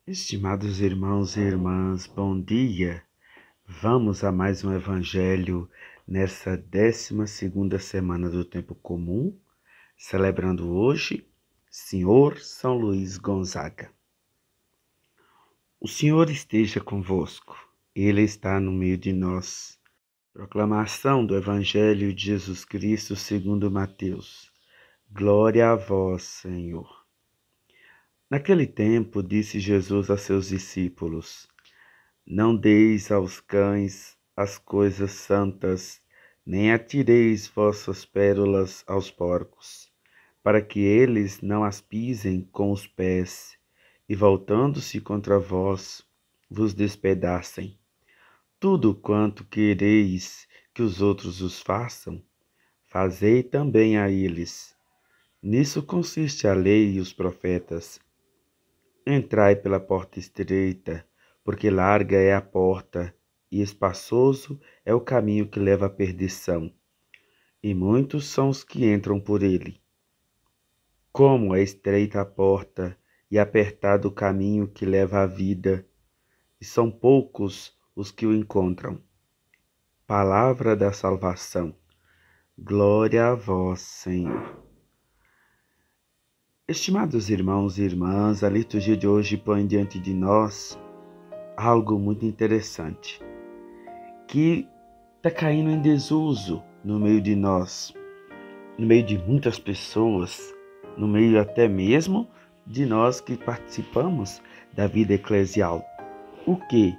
Estimados irmãos e irmãs, bom dia. Vamos a mais um evangelho nessa 12ª semana do tempo comum, celebrando hoje Senhor São Luís Gonzaga. O Senhor esteja convosco, Ele está no meio de nós. Proclamação do Evangelho de Jesus Cristo segundo Mateus. Glória a vós, Senhor. Naquele tempo, disse Jesus a seus discípulos: Não deis aos cães as coisas santas, nem atireis vossas pérolas aos porcos, para que eles não as pisem com os pés, e voltando-se contra vós, vos despedacem. Tudo quanto quereis que os outros os façam, fazei também a eles. Nisso consiste a lei e os profetas. Entrai pela porta estreita, porque larga é a porta, e espaçoso é o caminho que leva à perdição, e muitos são os que entram por ele. Como é estreita a porta, e apertado o caminho que leva à vida, e são poucos os que o encontram. Palavra da salvação. Glória a vós, Senhor. Estimados irmãos e irmãs, a liturgia de hoje põe diante de nós algo muito interessante, que está caindo em desuso no meio de nós, no meio de muitas pessoas, no meio até mesmo de nós que participamos da vida eclesial. O quê?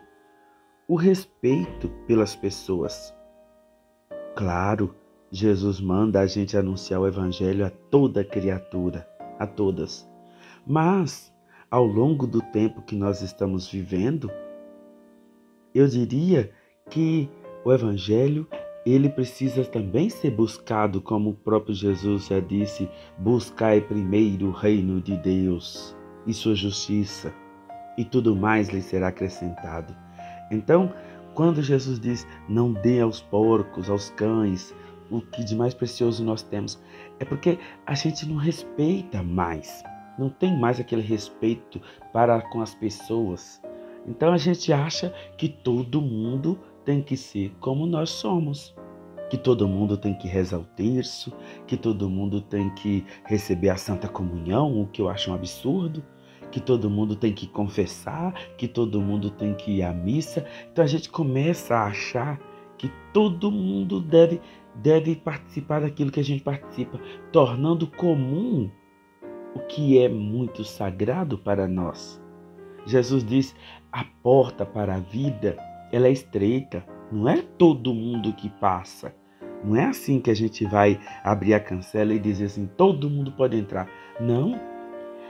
O respeito pelas pessoas. Claro, Jesus manda a gente anunciar o Evangelho a toda criatura, a todas. Mas, ao longo do tempo que nós estamos vivendo, eu diria que o Evangelho, ele precisa também ser buscado, como o próprio Jesus já disse: buscai primeiro o reino de Deus e sua justiça, e tudo mais lhe será acrescentado. Então, quando Jesus diz: não dê aos porcos, aos cães, o que de mais precioso nós temos, é porque a gente não respeita mais, não tem mais aquele respeito para com as pessoas. Então a gente acha que todo mundo tem que ser como nós somos, que todo mundo tem que rezar o terço, que todo mundo tem que receber a Santa Comunhão, o que eu acho um absurdo, que todo mundo tem que confessar, que todo mundo tem que ir à missa. Então a gente começa a achar que todo mundo deve participar daquilo que a gente participa, tornando comum o que é muito sagrado para nós. Jesus diz: a porta para a vida, ela é estreita, não é todo mundo que passa. Não é assim que a gente vai abrir a cancela e dizer assim: todo mundo pode entrar. Não.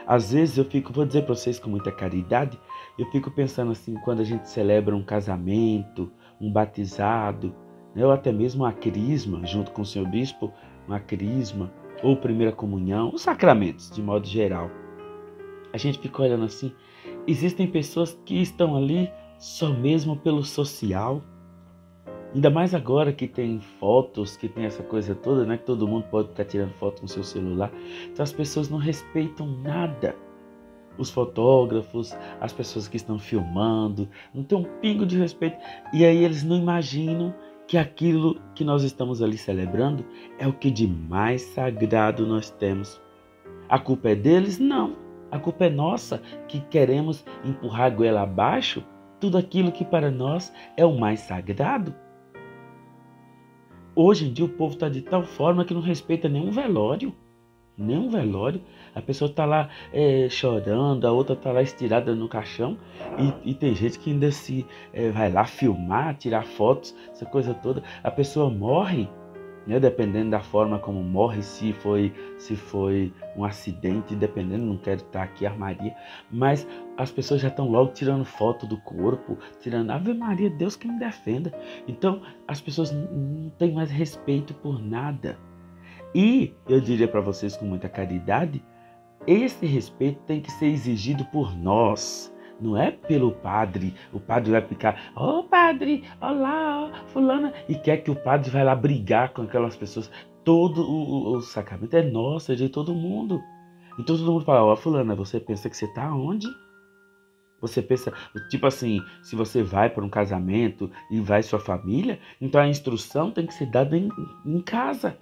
Às vezes vou dizer para vocês com muita caridade, eu fico pensando assim, quando a gente celebra um casamento, um batizado, né, ou até mesmo uma crisma, junto com o seu bispo, uma crisma, ou primeira comunhão, os sacramentos, de modo geral. A gente fica olhando assim, existem pessoas que estão ali só mesmo pelo social. Ainda mais agora que tem fotos, que tem essa coisa toda, né? Que todo mundo pode estar tirando foto com seu celular. Então as pessoas não respeitam nada. Os fotógrafos, as pessoas que estão filmando, não tem um pingo de respeito. E aí eles não imaginam que aquilo que nós estamos ali celebrando é o que de mais sagrado nós temos. A culpa é deles? Não. A culpa é nossa, que queremos empurrar a goela abaixo tudo aquilo que para nós é o mais sagrado. Hoje em dia o povo está de tal forma que não respeita nenhum velório. Nenhum velório. A pessoa está lá chorando, a outra está lá estirada no caixão e tem gente que ainda vai lá filmar, tirar fotos, essa coisa toda. A pessoa morre, né, dependendo da forma como morre, se foi um acidente, dependendo, não quero estar aqui armaria, mas as pessoas já estão logo tirando foto do corpo, tirando Ave Maria, Deus que me defenda. Então as pessoas não têm mais respeito por nada. E eu diria para vocês com muita caridade, esse respeito tem que ser exigido por nós, não é pelo padre. O padre vai ficar: ô padre, olá, fulana, e quer que o padre vai lá brigar com aquelas pessoas. Todo o sacramento é nosso, é de todo mundo. Então todo mundo fala: ó fulana, você pensa que você está onde? Você pensa, tipo assim, se você vai para um casamento e vai sua família, então a instrução tem que ser dada em casa.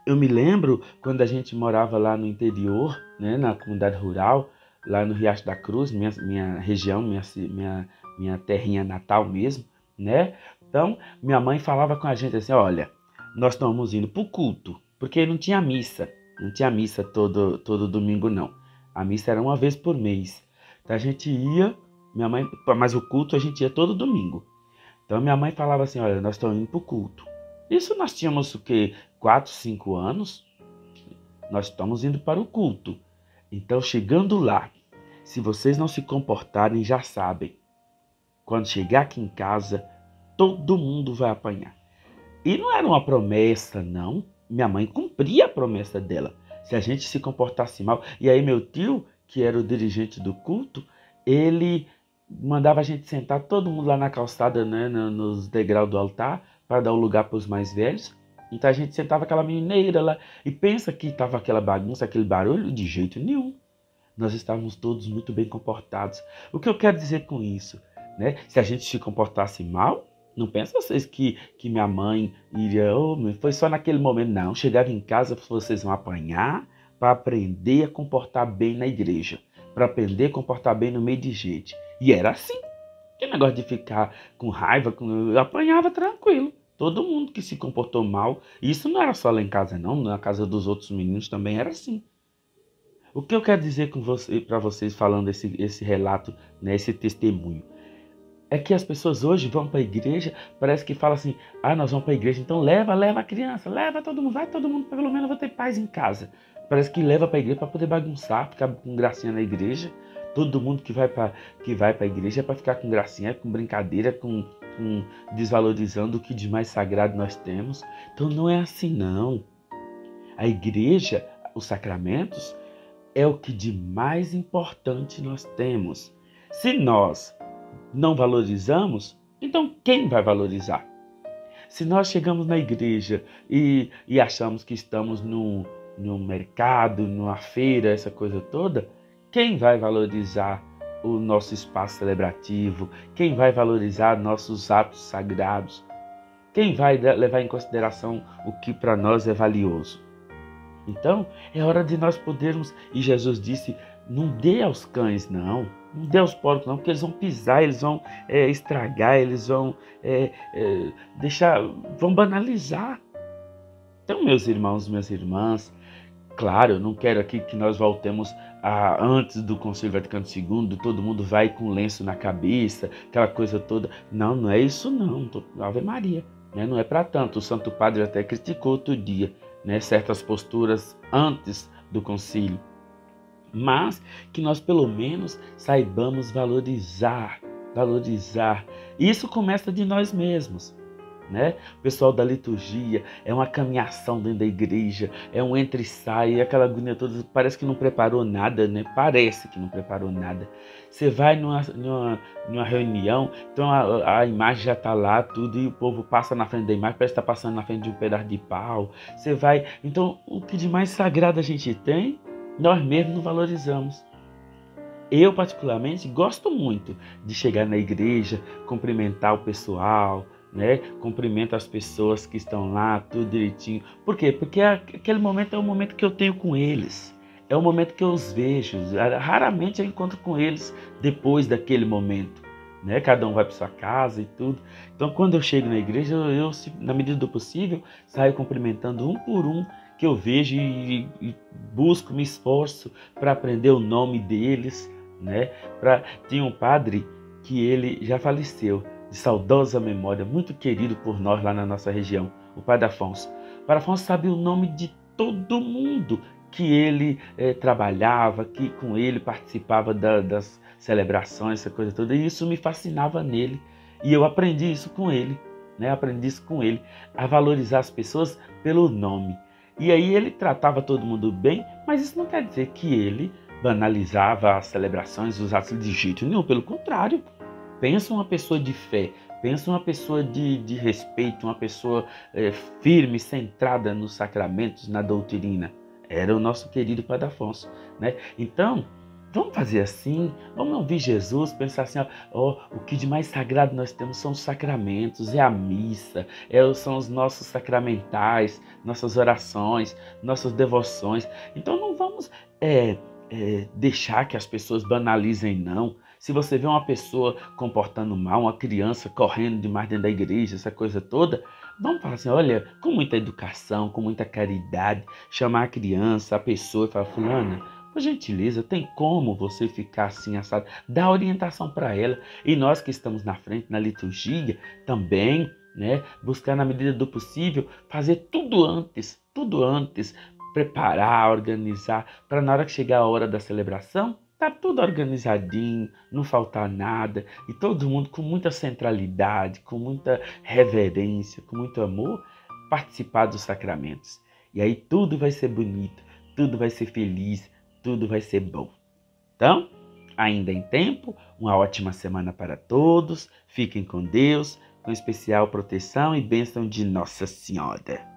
Eu me lembro quando a gente morava lá no interior, né, na comunidade rural, lá no Riacho da Cruz, minha região, minha terrinha natal mesmo, né? Então, minha mãe falava com a gente assim, olha, nós estamos indo para o culto, porque não tinha missa. Não tinha missa todo domingo, não. A missa era uma vez por mês. Então a gente ia, minha mãe, mas o culto a gente ia todo domingo. Então minha mãe falava assim, olha, nós estamos indo para o culto. Isso nós tínhamos o quê? 4, 5 anos? Nós estamos indo para o culto. Então chegando lá, se vocês não se comportarem, já sabem. Quando chegar aqui em casa, todo mundo vai apanhar. E não era uma promessa, não. Minha mãe cumpria a promessa dela. Se a gente se comportasse mal. E aí meu tio, que era o dirigente do culto, ele mandava a gente sentar todo mundo lá na calçada, né, nos degraus do altar, para dar o lugar para os mais velhos. Então a gente sentava aquela menineira lá. E pensa que estava aquela bagunça, aquele barulho? De jeito nenhum. Nós estávamos todos muito bem comportados. O que eu quero dizer com isso? Né? Se a gente se comportasse mal, não pensa vocês que minha mãe iria, foi só naquele momento. Não, chegava em casa, vocês vão apanhar para aprender a comportar bem na igreja, para aprender a comportar bem no meio de gente. E era assim. Que negócio de ficar com raiva, eu apanhava tranquilo. Todo mundo que se comportou mal, isso não era só lá em casa não, na casa dos outros meninos também era assim. O que eu quero dizer com você, para vocês falando esse relato, né, esse testemunho? É que as pessoas hoje vão para a igreja, parece que fala assim, nós vamos para a igreja, então leva a criança, leva todo mundo, vai todo mundo, pelo menos vai ter paz em casa. Parece que leva para a igreja para poder bagunçar, ficar com gracinha na igreja. Todo mundo que vai para a igreja é para ficar com gracinha, com brincadeira, com desvalorizando o que de mais sagrado nós temos. Então não é assim não. A igreja, os sacramentos, é o que de mais importante nós temos. Se nós não valorizamos, então quem vai valorizar? Se nós chegamos na igreja e achamos que estamos num mercado, numa feira, essa coisa toda, quem vai valorizar o nosso espaço celebrativo? Quem vai valorizar nossos atos sagrados? Quem vai levar em consideração o que para nós é valioso? Então, é hora de nós podermos, e Jesus disse, não dê aos cães, não dê aos porcos, não, porque eles vão pisar, eles vão estragar, eles vão vão banalizar. Então, meus irmãos, minhas irmãs, claro, eu não quero aqui que nós voltemos a antes do Concílio Vaticano II, todo mundo vai com lenço na cabeça, aquela coisa toda. Não, não é isso não, Ave Maria, né? Não é para tanto. O Santo Padre até criticou outro dia, né, certas posturas antes do concílio, mas que nós pelo menos saibamos valorizar. Isso começa de nós mesmos, né? O pessoal da liturgia é uma caminhação dentro da igreja, é um entra e sai, aquela agonia toda, parece que não preparou nada, né? Parece que não preparou nada. Você vai numa reunião, então a imagem já está lá, tudo, e o povo passa na frente da imagem, parece que está passando na frente de um pedaço de pau. Você vai, então o que de mais sagrado a gente tem, nós mesmos não valorizamos. Eu, particularmente, gosto muito de chegar na igreja, cumprimentar o pessoal, né? Cumprimento as pessoas que estão lá, tudo direitinho. Por quê? Porque aquele momento é o momento que eu tenho com eles. É o momento que eu os vejo. Raramente eu encontro com eles depois daquele momento, né? Cada um vai para sua casa e tudo. Então, quando eu chego na igreja, eu na medida do possível, saio cumprimentando um por um que eu vejo e busco, me esforço para aprender o nome deles, né? Tinha um padre que ele já faleceu, de saudosa memória, muito querido por nós lá na nossa região, o Padre Afonso. O Padre Afonso sabia o nome de todo mundo que ele trabalhava, que com ele participava das celebrações, essa coisa toda, e isso me fascinava nele. E eu aprendi isso com ele, né? Aprendi isso com ele, a valorizar as pessoas pelo nome. E aí ele tratava todo mundo bem, mas isso não quer dizer que ele banalizava as celebrações, os atos de jeito nenhum, pelo contrário. Pensa uma pessoa de fé, pensa uma pessoa de respeito, uma pessoa firme, centrada nos sacramentos, na doutrina. Era o nosso querido Padre Afonso, né? Então, Vamos fazer assim, vamos ouvir Jesus, pensar assim, ó, o que de mais sagrado nós temos são os sacramentos, é a missa, são os nossos sacramentais, nossas orações, nossas devoções. Então não vamos deixar que as pessoas banalizem, não. Se você vê uma pessoa comportando mal, uma criança correndo demais dentro da igreja, essa coisa toda, vamos falar assim, olha, com muita educação, com muita caridade, chamar a criança, a pessoa e falar, fulana, por gentileza, tem como você ficar assim assado? Dá orientação para ela. E nós que estamos na frente, na liturgia, também, né, buscar na medida do possível, fazer tudo antes, preparar, organizar, para na hora que chegar a hora da celebração, tá tudo organizadinho, não faltar nada, e todo mundo com muita centralidade, com muita reverência, com muito amor, participar dos sacramentos. E aí tudo vai ser bonito, tudo vai ser feliz, tudo vai ser bom. Então, ainda em tempo, uma ótima semana para todos, fiquem com Deus, com especial proteção e bênção de Nossa Senhora.